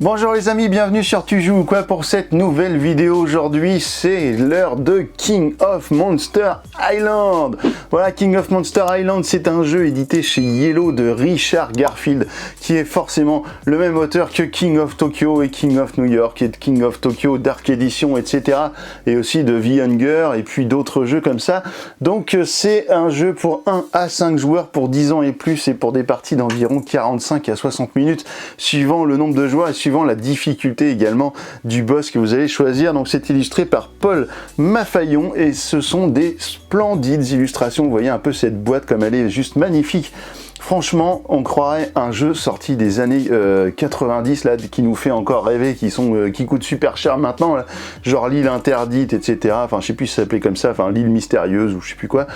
Bonjour les amis, bienvenue sur Tu joues ou quoi pour cette nouvelle vidéo. Aujourd'hui c'est l'heure de King of Monster Island. Voilà, King of Monster Island, c'est un jeu édité chez Yellow de Richard Garfield, qui est forcément le même auteur que King of Tokyo et King of New York et de King of Tokyo Dark Edition, etc. Et aussi de The Hunger et puis d'autres jeux comme ça. Donc c'est un jeu pour 1 à 5 joueurs pour 10 ans et plus et pour des parties d'environ 45 à 60 minutes suivant le nombre de joueurs et suivant la difficulté également du boss que vous allez choisir. Donc c'est illustré par Paul Maffaillon et ce sont des splendides illustrations. Vous voyez un peu cette boîte comme elle est juste magnifique. Franchement, on croirait un jeu sorti des années 90 là, qui nous fait encore rêver, qui coûte super cher maintenant, là, genre l'île interdite, etc. Enfin, je sais plus si ça s'appelait comme ça, enfin l'île mystérieuse ou je sais plus quoi.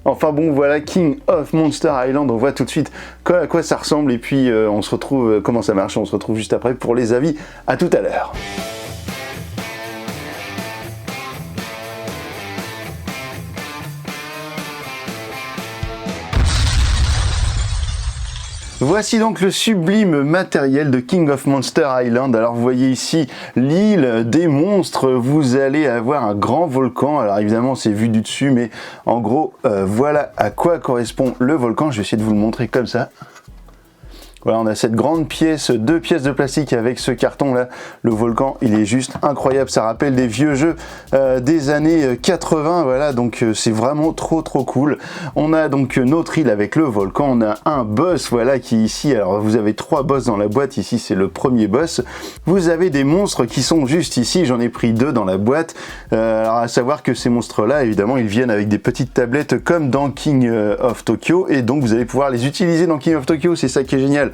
Enfin bon, voilà, King of Monster Island. On voit tout de suite à quoi ça ressemble et puis on se retrouve, comment ça marche, on se retrouve juste après pour les avis. À tout à l'heure. Voici donc le sublime matériel de King of Monster Island. Alors vous voyez ici l'île des monstres, vous allez avoir un grand volcan. Alors évidemment c'est vu du dessus, mais en gros voilà à quoi correspond le volcan. Je vais essayer de vous le montrer comme ça. Voilà, on a cette grande pièce, 2 pièces de plastique avec ce carton là. Le volcan, il est juste incroyable, ça rappelle des vieux jeux des années 80, voilà, donc c'est vraiment trop cool. On a donc notre île avec le volcan, on a un boss, voilà, qui est ici. Alors vous avez 3 boss dans la boîte, ici c'est le premier boss. Vous avez des monstres qui sont juste ici, j'en ai pris 2 dans la boîte. Alors à savoir que ces monstres là, évidemment, ils viennent avec des petites tablettes comme dans King of Tokyo, et donc vous allez pouvoir les utiliser dans King of Tokyo, c'est ça qui est génial.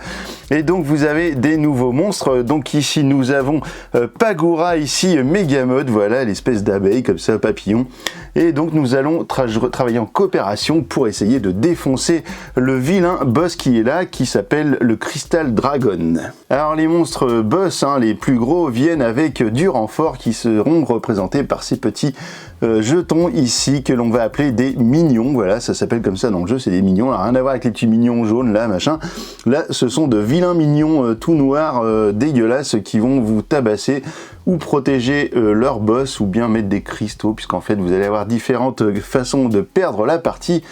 Et donc vous avez des nouveaux monstres. Donc ici nous avons Pagura, ici Megamode, voilà l'espèce d'abeille comme ça, papillon. Et donc nous allons travailler en coopération pour essayer de défoncer le vilain boss qui est là, qui s'appelle le Crystal Dragon. Alors les monstres boss, hein, les plus gros, viennent avec du renfort qui seront représentés par ces petits jetons ici que l'on va appeler des mignons. Voilà, ça s'appelle comme ça dans le jeu, c'est des mignons. Alors, rien à voir avec les petits mignons jaunes là, machin. Là, ce sont de vilains mignons tout noirs, dégueulasses, qui vont vous tabasser ou protéger leur boss, ou bien mettre des cristaux, puisqu'en fait vous allez avoir différentes façons de perdre la partie.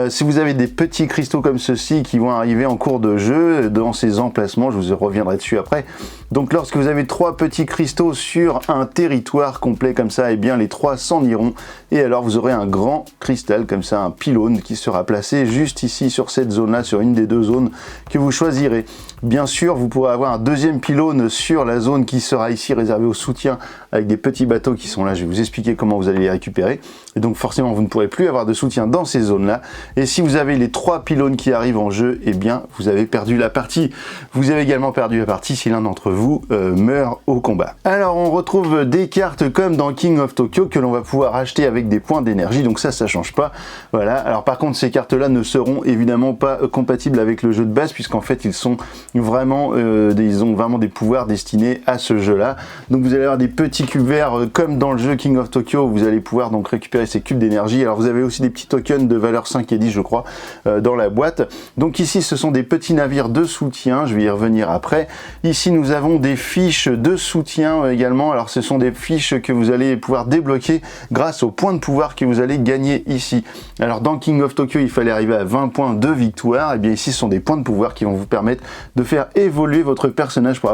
Si vous avez des petits cristaux comme ceci qui vont arriver en cours de jeu dans ces emplacements, je vous reviendrai dessus après. Donc lorsque vous avez 3 petits cristaux sur un territoire complet comme ça, et bien les 3 s'en iront, et alors vous aurez un grand cristal comme ça, un pylône qui sera placé juste ici sur cette zone là, sur une des 2 zones que vous choisirez. Bien sûr, vous pourrez avoir un deuxième pylône sur la zone qui sera ici réservée au soutien, avec des petits bateaux qui sont là. Je vais vous expliquer comment vous allez les récupérer. Et donc forcément, vous ne pourrez plus avoir de soutien dans ces zones-là. Et si vous avez les 3 pylônes qui arrivent en jeu, eh bien, vous avez perdu la partie. Vous avez également perdu la partie si l'un d'entre vous meurt au combat. Alors, on retrouve des cartes comme dans King of Tokyo que l'on va pouvoir acheter avec des points d'énergie. Donc ça change pas. Voilà. Alors par contre, ces cartes-là ne seront évidemment pas compatibles avec le jeu de base, puisqu'en fait, ils sont vraiment, ils ont vraiment des pouvoirs destinés à ce jeu-là. Donc vous allez avoir des petits cubes verts comme dans le jeu King of Tokyo, où vous allez pouvoir donc récupérer ces cubes d'énergie. Alors vous avez aussi des petits tokens de valeur 5 et 10 je crois dans la boîte. Donc ici ce sont des petits navires de soutien, je vais y revenir après. Ici nous avons des fiches de soutien également. Alors ce sont des fiches que vous allez pouvoir débloquer grâce aux points de pouvoir que vous allez gagner ici. Alors dans King of Tokyo il fallait arriver à 20 points de victoire, et bien ici ce sont des points de pouvoir qui vont vous permettre de faire évoluer votre personnage pour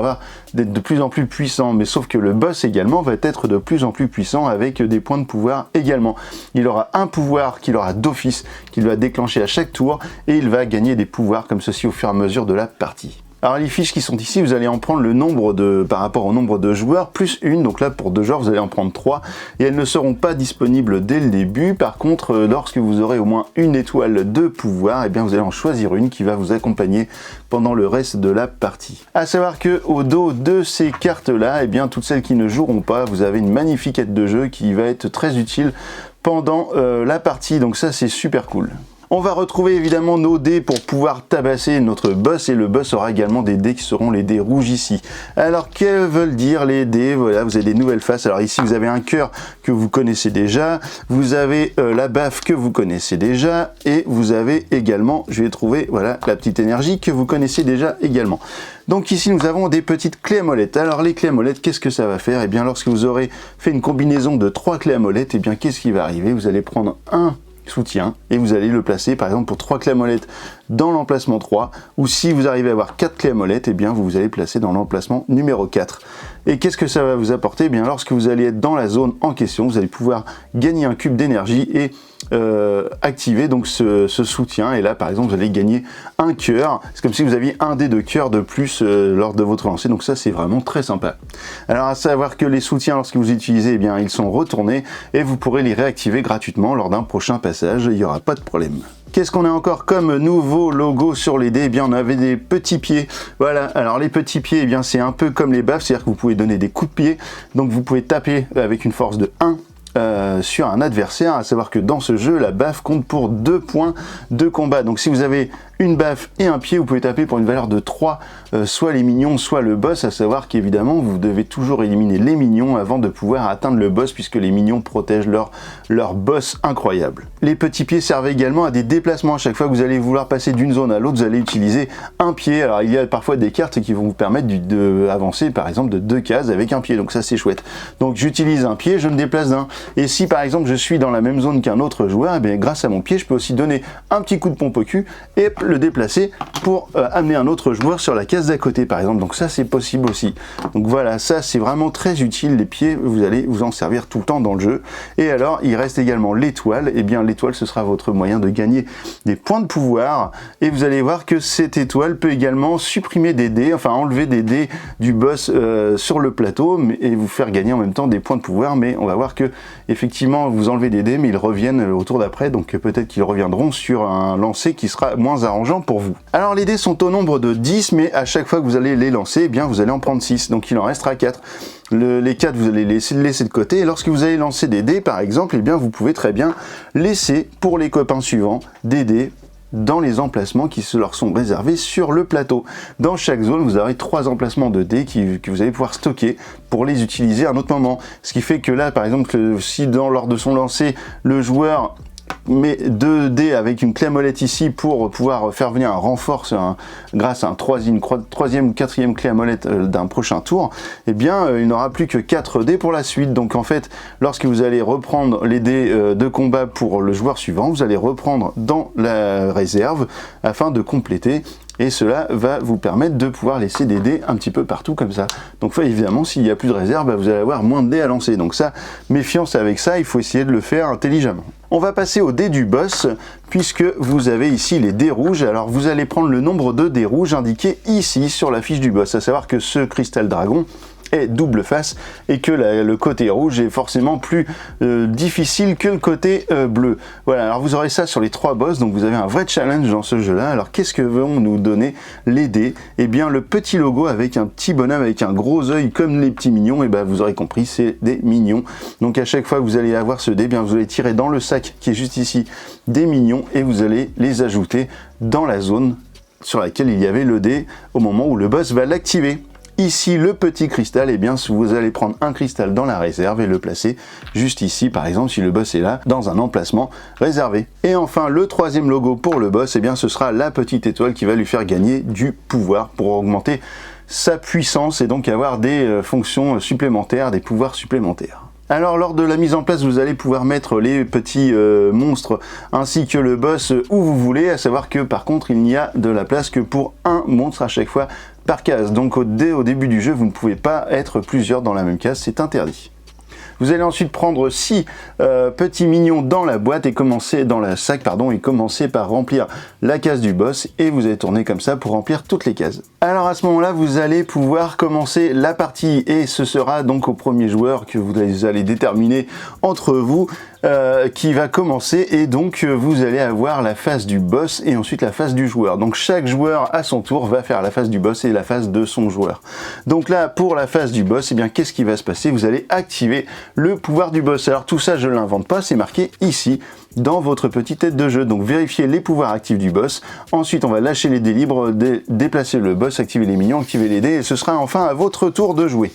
d'être de plus en plus puissant. Mais sauf que le boss également va être de plus en plus puissant avec des points de pouvoir également. Il aura un pouvoir qu'il aura d'office, qu'il va déclencher à chaque tour, et il va gagner des pouvoirs comme ceci au fur et à mesure de la partie. Alors les fiches qui sont ici, vous allez en prendre le nombre par rapport au nombre de joueurs, plus une. Donc là pour 2 joueurs vous allez en prendre 3, et elles ne seront pas disponibles dès le début. Par contre, lorsque vous aurez au moins une étoile de pouvoir, et bien vous allez en choisir une qui va vous accompagner pendant le reste de la partie. À savoir que au dos de ces cartes là, et bien toutes celles qui ne joueront pas, vous avez une magnifique aide de jeu qui va être très utile pendant la partie. Donc ça c'est super cool. On va retrouver évidemment nos dés pour pouvoir tabasser notre boss, et le boss aura également des dés qui seront les dés rouges ici. Alors que veulent dire les dés? Voilà, vous avez des nouvelles faces. Alors ici vous avez un cœur que vous connaissez déjà, vous avez la baffe que vous connaissez déjà, et vous avez également, je vais trouver, voilà, la petite énergie que vous connaissez déjà également. Donc ici nous avons des petites clés à molette. Alors les clés à molette, qu'est-ce que ça va faire? Et bien lorsque vous aurez fait une combinaison de 3 clés à molette, et bien qu'est-ce qui va arriver? Vous allez prendre un soutien et vous allez le placer par exemple pour 3 clés à molette dans l'emplacement 3, ou si vous arrivez à avoir 4 clés à molette, et bien vous allez placer dans l'emplacement numéro 4. Et qu'est-ce que ça va vous apporter? Eh bien lorsque vous allez être dans la zone en question, vous allez pouvoir gagner un cube d'énergie et activer donc ce soutien, et là par exemple vous allez gagner un cœur. C'est comme si vous aviez un dé de cœur de plus lors de votre lancer, donc ça c'est vraiment très sympa. Alors à savoir que les soutiens, lorsque vous utilisez, eh bien ils sont retournés et vous pourrez les réactiver gratuitement lors d'un prochain passage, il n'y aura pas de problème. Qu'est-ce qu'on a encore comme nouveau logo sur les dés? Eh bien on avait des petits pieds. Voilà, alors les petits pieds, eh bien c'est un peu comme les baffes, c'est-à-dire que vous pouvez donner des coups de pied, donc vous pouvez taper avec une force de 1 sur un adversaire, à savoir que dans ce jeu la baffe compte pour 2 points de combat. Donc si vous avez une baffe et un pied, vous pouvez taper pour une valeur de 3, soit les minions, soit le boss, à savoir qu'évidemment vous devez toujours éliminer les minions avant de pouvoir atteindre le boss, puisque les minions protègent leur boss incroyable. Les petits pieds servent également à des déplacements. À chaque fois que vous allez vouloir passer d'une zone à l'autre, vous allez utiliser un pied. Alors il y a parfois des cartes qui vont vous permettre d'avancer par exemple de 2 cases avec un pied, donc ça c'est chouette. Donc j'utilise un pied, je me déplace d'un. Et si par exemple je suis dans la même zone qu'un autre joueur, eh bien, grâce à mon pied je peux aussi donner un petit coup de pompe au cul et le déplacer pour amener un autre joueur sur la case d'à côté par exemple. Donc ça c'est possible aussi. Donc voilà, ça c'est vraiment très utile, les pieds, vous allez vous en servir tout le temps dans le jeu. Et alors il reste également l'étoile. Et bien l'étoile, ce sera votre moyen de gagner des points de pouvoir, et vous allez voir que cette étoile peut également supprimer des dés, enfin enlever des dés du boss sur le plateau, et vous faire gagner en même temps des points de pouvoir. Mais on va voir que effectivement vous enlevez des dés, mais ils reviennent au tour d'après, donc peut-être qu'ils reviendront sur un lancer qui sera moins arrangeant pour vous. Alors les dés sont au nombre de 10, mais à chaque fois que vous allez les lancer, eh bien vous allez en prendre 6, donc il en restera 4. Les 4 vous allez les laisser de côté, et lorsque vous allez lancer des dés par exemple, eh bien vous pouvez très bien laisser pour les copains suivants des dés dans les emplacements qui leur sont réservés sur le plateau. Dans chaque zone, vous aurez 3 emplacements de dés que vous allez pouvoir stocker pour les utiliser à un autre moment. Ce qui fait que là, par exemple, si lors de son lancer, le joueur met 2 dés avec une clé à molette ici pour pouvoir faire venir un renfort grâce à une troisième ou quatrième clé à molette d'un prochain tour, eh bien il n'aura plus que 4 dés pour la suite. Donc en fait, lorsque vous allez reprendre les dés de combat pour le joueur suivant, vous allez reprendre dans la réserve afin de compléter. Et cela va vous permettre de pouvoir laisser des dés un petit peu partout comme ça. Donc évidemment, s'il n'y a plus de réserve, vous allez avoir moins de dés à lancer. Donc ça, méfiance avec ça, il faut essayer de le faire intelligemment. On va passer aux dés du boss, puisque vous avez ici les dés rouges. Alors vous allez prendre le nombre de dés rouges indiqués ici sur la fiche du boss, à savoir que ce cristal dragon est double face, et que le côté rouge est forcément plus difficile que le côté bleu. Voilà, alors vous aurez ça sur les 3 boss, donc vous avez un vrai challenge dans ce jeu là. Alors qu'est-ce que vont nous donner les dés? Eh bien le petit logo avec un petit bonhomme avec un gros œil comme les petits mignons, et ben vous aurez compris, c'est des mignons. Donc à chaque fois que vous allez avoir ce dé, bien vous allez tirer dans le sac qui est juste ici des mignons, et vous allez les ajouter dans la zone sur laquelle il y avait le dé au moment où le boss va l'activer. Ici, le petit cristal, eh bien, vous allez prendre un cristal dans la réserve et le placer juste ici, par exemple, si le boss est là, dans un emplacement réservé. Et enfin, le troisième logo pour le boss, eh bien, ce sera la petite étoile qui va lui faire gagner du pouvoir pour augmenter sa puissance et donc avoir des fonctions supplémentaires, des pouvoirs supplémentaires. Alors lors de la mise en place, vous allez pouvoir mettre les petits monstres ainsi que le boss où vous voulez, à savoir que par contre il n'y a de la place que pour un monstre à chaque fois par case. Donc dès au début du jeu, vous ne pouvez pas être plusieurs dans la même case, c'est interdit. Vous allez ensuite prendre 6 petits mignons dans la boîte et commencer dans le sac, et commencer par remplir la case du boss, et vous allez tourner comme ça pour remplir toutes les cases. Alors à ce moment-là, vous allez pouvoir commencer la partie, et ce sera donc au premier joueur que vous allez déterminer entre vous qui va commencer, et donc vous allez avoir la phase du boss et ensuite la phase du joueur. Donc chaque joueur à son tour va faire la phase du boss et la phase de son joueur. Donc là, pour la phase du boss, eh bien qu'est-ce qui va se passer? Vous allez activer le pouvoir du boss. Alors tout ça, je ne l'invente pas, c'est marqué ici dans votre petite tête de jeu. Donc vérifiez les pouvoirs actifs du boss. Ensuite, on va lâcher les dés libres, déplacer le boss, activer les minions, activer les dés, et ce sera enfin à votre tour de jouer.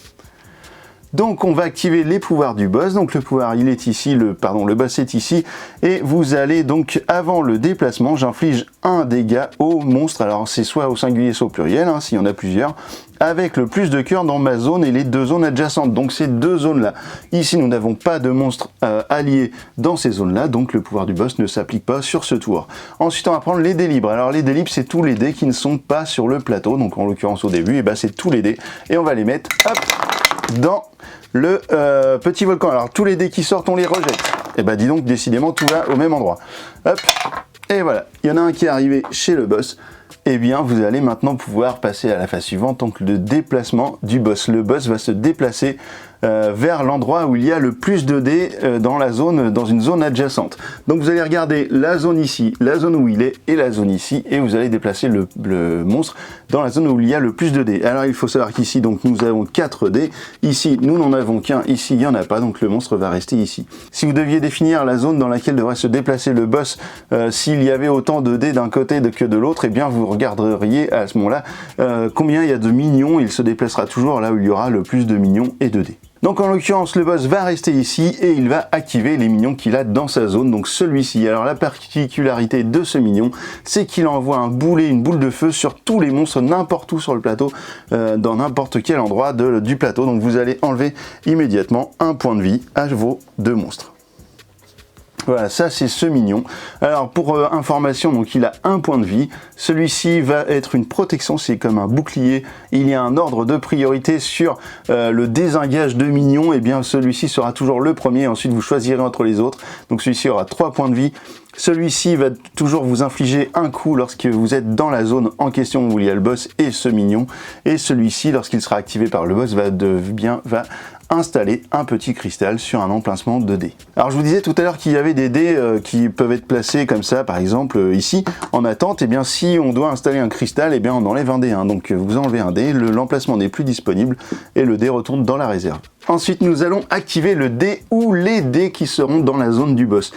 Donc on va activer les pouvoirs du boss. Donc le pouvoir il est ici, le boss est ici, et vous allez donc, avant le déplacement, j'inflige un dégât au monstre. Alors c'est soit au singulier soit au pluriel, hein, s'il y en a plusieurs, avec le plus de cœur dans ma zone et les deux zones adjacentes. Donc ces deux zones là, ici nous n'avons pas de monstres alliés dans ces zones là, donc le pouvoir du boss ne s'applique pas sur ce tour. Ensuite on va prendre les dés libres. Alors les dés libres, c'est tous les dés qui ne sont pas sur le plateau, donc en l'occurrence au début, et ben c'est tous les dés, et on va les mettre hop dans le petit volcan. Alors tous les dés qui sortent, on les rejette. Et bah dis donc, décidément tout va au même endroit. Hop, et voilà, il y en a un qui est arrivé chez le boss. Et bien vous allez maintenant pouvoir passer à la phase suivante, donc le déplacement du boss. Le boss va se déplacer vers l'endroit où il y a le plus de dés dans une zone adjacente. Donc vous allez regarder la zone ici, la zone où il est et la zone ici, et vous allez déplacer le monstre dans la zone où il y a le plus de dés. Alors il faut savoir qu'ici donc nous avons 4 dés, ici nous n'en avons qu'un, ici il n'y en a pas, donc le monstre va rester ici. Si vous deviez définir la zone dans laquelle devrait se déplacer le boss, s'il y avait autant de dés d'un côté que de l'autre, et bien vous regarderiez à ce moment-là combien il y a de minions. Il se déplacera toujours là où il y aura le plus de minions et de dés. Donc en l'occurrence, le boss va rester ici et il va activer les minions qu'il a dans sa zone, donc celui-ci. Alors la particularité de ce minion, c'est qu'il envoie un boulet, une boule de feu sur tous les monstres, n'importe où sur le plateau, dans n'importe quel endroit du plateau. Donc vous allez enlever immédiatement un point de vie à vos deux monstres. Voilà, ça c'est ce mignon. Alors pour information, donc il a un point de vie. Celui-ci va être une protection, c'est comme un bouclier. Il y a un ordre de priorité sur le désengage de minions. Et bien celui-ci sera toujours le premier. Ensuite vous choisirez entre les autres. Donc celui-ci aura 3 points de vie. Celui-ci va toujours vous infliger un coup lorsque vous êtes dans la zone en question où il y a le boss et ce mignon. Et celui-ci, lorsqu'il sera activé par le boss, va installer un petit cristal sur un emplacement de dés. Alors je vous disais tout à l'heure qu'il y avait des dés qui peuvent être placés comme ça, par exemple ici, en attente. Et bien si on doit installer un cristal, et bien on enlève un dé. Donc vous enlevez un dé, l'emplacement n'est plus disponible et le dé retourne dans la réserve. Ensuite, nous allons activer le dé ou les dés qui seront dans la zone du boss.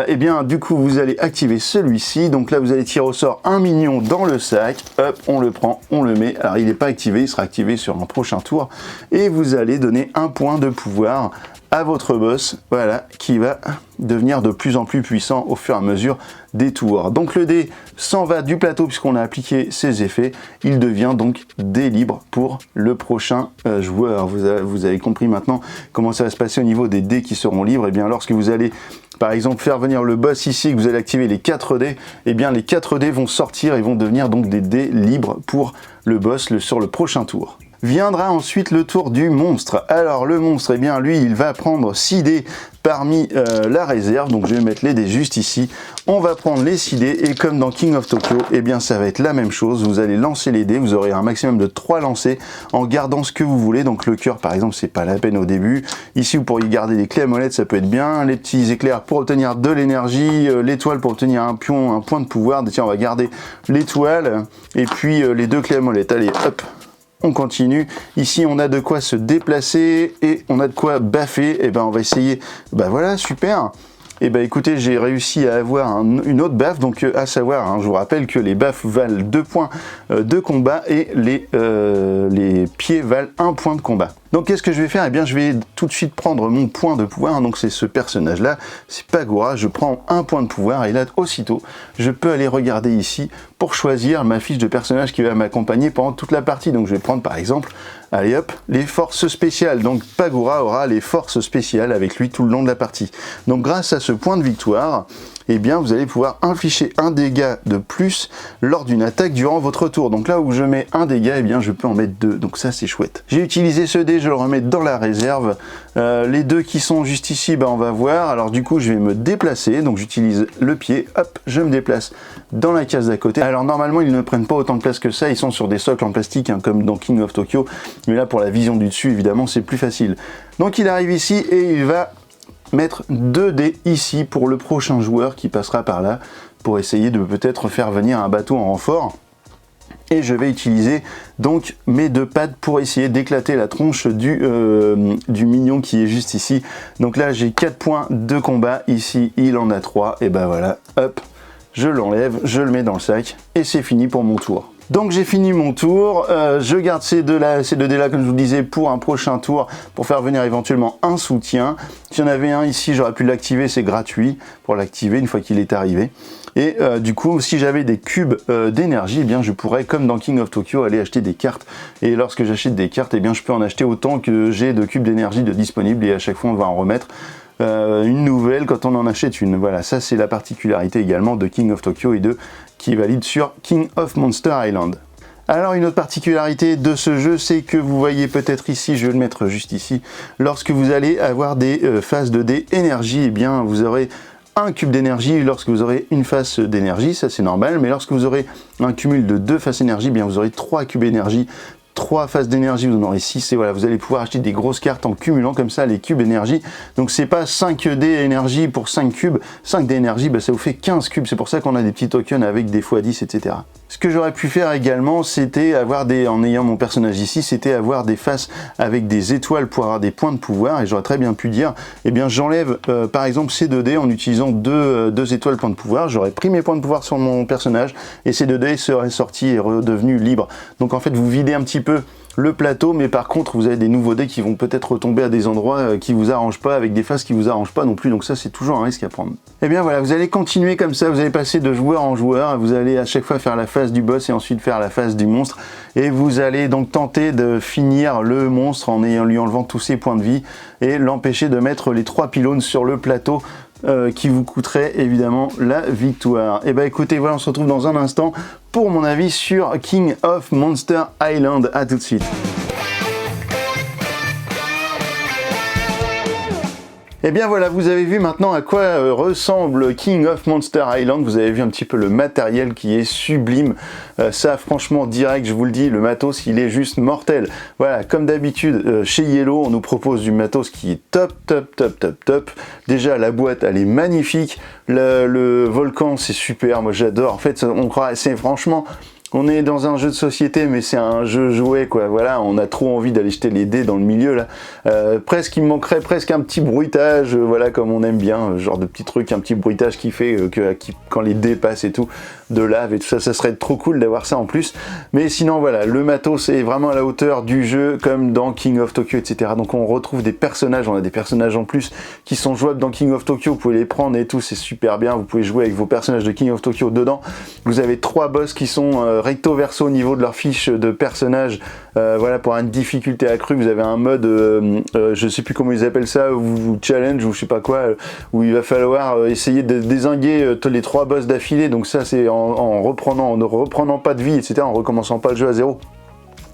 Et bien, du coup, vous allez activer celui-ci. Donc là, vous allez tirer au sort un mignon dans le sac. Hop, on le prend, on le met. Alors, il n'est pas activé, il sera activé sur un prochain tour. Et vous allez donner un point de pouvoir à votre boss, voilà, qui va devenir de plus en plus puissant au fur et à mesure des tours. Donc le dé s'en va du plateau puisqu'on a appliqué ses effets. Il devient donc dé libre pour le prochain joueur. Vous avez compris maintenant comment ça va se passer au niveau des dés qui seront libres. Et bien lorsque vous allez par exemple faire venir le boss ici, que vous allez activer les 4 dés, et bien les 4 dés vont sortir et vont devenir donc des dés libres pour le boss sur le prochain tour. Viendra ensuite le tour du monstre. Alors le monstre, eh bien lui, il va prendre 6 dés parmi la réserve. Donc je vais mettre les dés juste ici. On va prendre les 6 dés et comme dans King of Tokyo, eh bien ça va être la même chose. Vous allez lancer les dés, vous aurez un maximum de 3 lancers en gardant ce que vous voulez. Donc le cœur par exemple, c'est pas la peine au début. Ici vous pourriez garder des clés à molette, ça peut être bien. Les petits éclairs pour obtenir de l'énergie, l'étoile pour obtenir un point de pouvoir. Tiens, on va garder l'étoile et puis les 2 clés à molette. Allez, hop. On continue. Ici, on a de quoi se déplacer et on a de quoi baffer. Et ben, on va essayer. Ben voilà, super. Et ben écoutez, j'ai réussi à avoir une autre baffe, donc à savoir, je vous rappelle que les baffes valent 2 points de combat et les pieds valent 1 point de combat. Donc qu'est-ce que je vais faire? Eh bien je vais tout de suite prendre mon point de pouvoir, donc c'est ce personnage là, c'est Pagura, je prends 1 point de pouvoir et là aussitôt je peux aller regarder ici pour choisir ma fiche de personnage qui va m'accompagner pendant toute la partie. Donc je vais prendre par exemple, allez hop, les forces spéciales. Donc Pagura aura les forces spéciales avec lui tout le long de la partie. Donc grâce à ce point de victoire, eh bien vous allez pouvoir infliger un dégât de plus lors d'une attaque durant votre tour. Donc là où je mets un dégât, eh bien je peux en mettre 2, donc ça c'est chouette. J'ai utilisé ce dé, je le remets dans la réserve. Les 2 qui sont juste ici, on va voir. Alors du coup je vais me déplacer, donc j'utilise le pied, hop, je me déplace dans la case d'à côté. Alors normalement ils ne prennent pas autant de place que ça, ils sont sur des socles en plastique comme dans King of Tokyo, mais là pour la vision du dessus évidemment c'est plus facile. Donc il arrive ici et il va mettre 2 dés ici pour le prochain joueur qui passera par là, pour essayer de peut-être faire venir un bateau en renfort. Et je vais utiliser donc mes 2 pads pour essayer d'éclater la tronche du mignon qui est juste ici. Donc là j'ai 4 points de combat, ici il en a 3, et ben voilà, hop, je l'enlève, je le mets dans le sac, et c'est fini pour mon tour. Donc j'ai fini mon tour, je garde ces deux dés là comme je vous disais pour un prochain tour, pour faire venir éventuellement un soutien. S'il y en avait un ici, j'aurais pu l'activer, c'est gratuit pour l'activer une fois qu'il est arrivé. Et du coup, si j'avais des cubes d'énergie, eh bien je pourrais, comme dans King of Tokyo, aller acheter des cartes. Et lorsque j'achète des cartes, eh bien je peux en acheter autant que j'ai de cubes d'énergie de disponibles, et à chaque fois on va en remettre une nouvelle quand on en achète une. Voilà, ça c'est la particularité également de King of Tokyo et qui est valide sur King of Monster Island. Alors une autre particularité de ce jeu, c'est que vous voyez peut-être ici, je vais le mettre juste ici, lorsque vous allez avoir des phases de dés énergie, eh bien vous aurez un cube d'énergie lorsque vous aurez une phase d'énergie, ça c'est normal, mais lorsque vous aurez un cumul de 2 phases énergie, eh bien vous aurez 3 cubes énergie. 3 phases d'énergie, vous en aurez 6, et voilà, vous allez pouvoir acheter des grosses cartes en cumulant comme ça les cubes énergie. Donc c'est pas 5 dés énergie pour 5 cubes, 5 dés énergie, bah, ça vous fait 15 cubes, c'est pour ça qu'on a des petits tokens avec des x10, etc. Ce que j'aurais pu faire également, c'était avoir en ayant mon personnage ici, c'était avoir des faces avec des étoiles pour avoir des points de pouvoir, et j'aurais très bien pu dire, eh bien j'enlève par exemple ces 2 dés en utilisant 2 étoiles points de pouvoir, j'aurais pris mes points de pouvoir sur mon personnage, et ces 2 dés seraient sortis et redevenus libres. Donc en fait vous videz un petit peu le plateau, mais par contre vous avez des nouveaux dés qui vont peut-être retomber à des endroits qui vous arrangent pas, avec des phases qui vous arrangent pas non plus, donc ça c'est toujours un risque à prendre. Et bien voilà, vous allez continuer comme ça, vous allez passer de joueur en joueur, vous allez à chaque fois faire la phase du boss et ensuite faire la phase du monstre, et vous allez donc tenter de finir le monstre en lui enlevant tous ses points de vie et l'empêcher de mettre les 3 pylônes sur le plateau qui vous coûterait évidemment la victoire. Et bah écoutez, voilà, on se retrouve dans un instant pour mon avis sur King of Monster Island. À tout de suite. Et bien voilà, vous avez vu maintenant à quoi ressemble King of Monster Island, vous avez vu un petit peu le matériel qui est sublime, ça franchement direct, je vous le dis, le matos il est juste mortel. Voilà, comme d'habitude chez Yellow, on nous propose du matos qui est top, top, top, top, top. Déjà la boîte elle est magnifique, le volcan c'est super, moi j'adore, en fait on croit, c'est franchement... On est dans un jeu de société, mais c'est un jeu jouet, quoi. Voilà, on a trop envie d'aller jeter les dés dans le milieu, là. Presque, il me manquerait presque un petit bruitage, voilà, comme on aime bien, genre de petit truc, un petit bruitage qui fait quand les dés passent et tout, de lave et tout ça, ça serait trop cool d'avoir ça en plus. Mais sinon, voilà, le matos est vraiment à la hauteur du jeu, comme dans King of Tokyo, etc. Donc on retrouve des personnages, on a des personnages en plus qui sont jouables dans King of Tokyo, vous pouvez les prendre et tout, c'est super bien. Vous pouvez jouer avec vos personnages de King of Tokyo dedans. Vous avez 3 boss qui sont recto verso au niveau de leur fiche de personnage, voilà, pour une difficulté accrue. Vous avez un mode, je sais plus comment ils appellent ça, ou challenge ou je sais pas quoi, où il va falloir essayer de dézinguer les 3 boss d'affilée. Donc ça c'est en ne reprenant pas de vie, etc., en recommençant pas le jeu à zéro.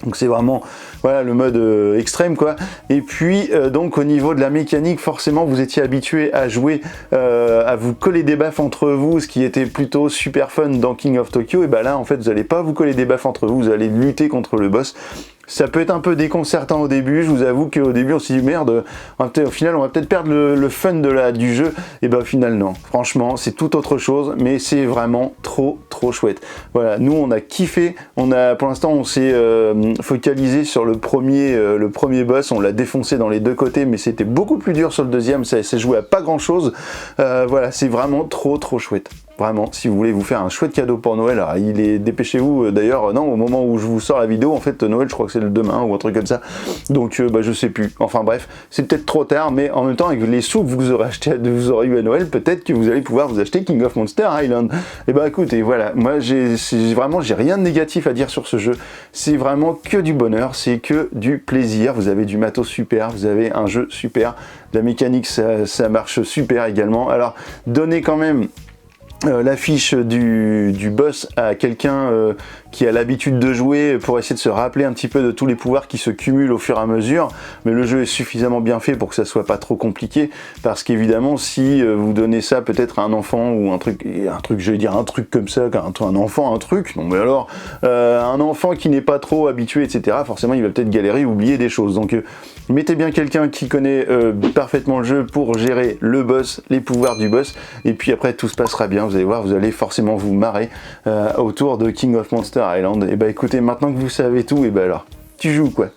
Donc c'est vraiment, voilà, le mode extrême, quoi. Et puis donc au niveau de la mécanique, forcément vous étiez habitué à jouer, à vous coller des baffes entre vous, ce qui était plutôt super fun dans King of Tokyo. Et bah là en fait vous n'allez pas vous coller des baffes entre vous, vous allez lutter contre le boss. Ça peut être un peu déconcertant au début, je vous avoue qu'au début on s'est dit merde, au final on va peut-être perdre le fun du jeu, et ben au final non, franchement c'est tout autre chose, mais c'est vraiment trop chouette. Voilà, nous on a kiffé, pour l'instant on s'est focalisé sur le premier boss, on l'a défoncé dans les 2 côtés, mais c'était beaucoup plus dur sur le deuxième, ça s'est joué à pas grand chose, voilà, c'est vraiment trop chouette. Vraiment, si vous voulez vous faire un chouette cadeau pour Noël, alors dépêchez-vous, d'ailleurs, non, au moment où je vous sors la vidéo, en fait, Noël, je crois que c'est le demain, ou un truc comme ça, donc, bah, je sais plus, enfin bref, c'est peut-être trop tard, mais en même temps, avec les sous que vous aurez eu à Noël, peut-être que vous allez pouvoir vous acheter King of Monster Island. Et bah, écoutez, voilà, moi, j'ai rien de négatif à dire sur ce jeu, c'est vraiment que du bonheur, c'est que du plaisir, vous avez du matos super, vous avez un jeu super, la mécanique, ça marche super également, alors, donnez quand même la fiche du boss à quelqu'un qui a l'habitude de jouer pour essayer de se rappeler un petit peu de tous les pouvoirs qui se cumulent au fur et à mesure, mais le jeu est suffisamment bien fait pour que ça soit pas trop compliqué, parce qu'évidemment si vous donnez ça peut-être à un enfant ou un truc je vais dire un truc comme ça, un enfant, un truc, non mais alors un enfant qui n'est pas trop habitué, etc., forcément il va peut-être galérer, oublier des choses, donc mettez bien quelqu'un qui connaît parfaitement le jeu pour gérer le boss, les pouvoirs du boss, et puis après tout se passera bien, vous allez voir, vous allez forcément vous marrer autour de King of Monsters Island. Et bah écoutez, maintenant que vous savez tout, et bah alors, tu joues quoi?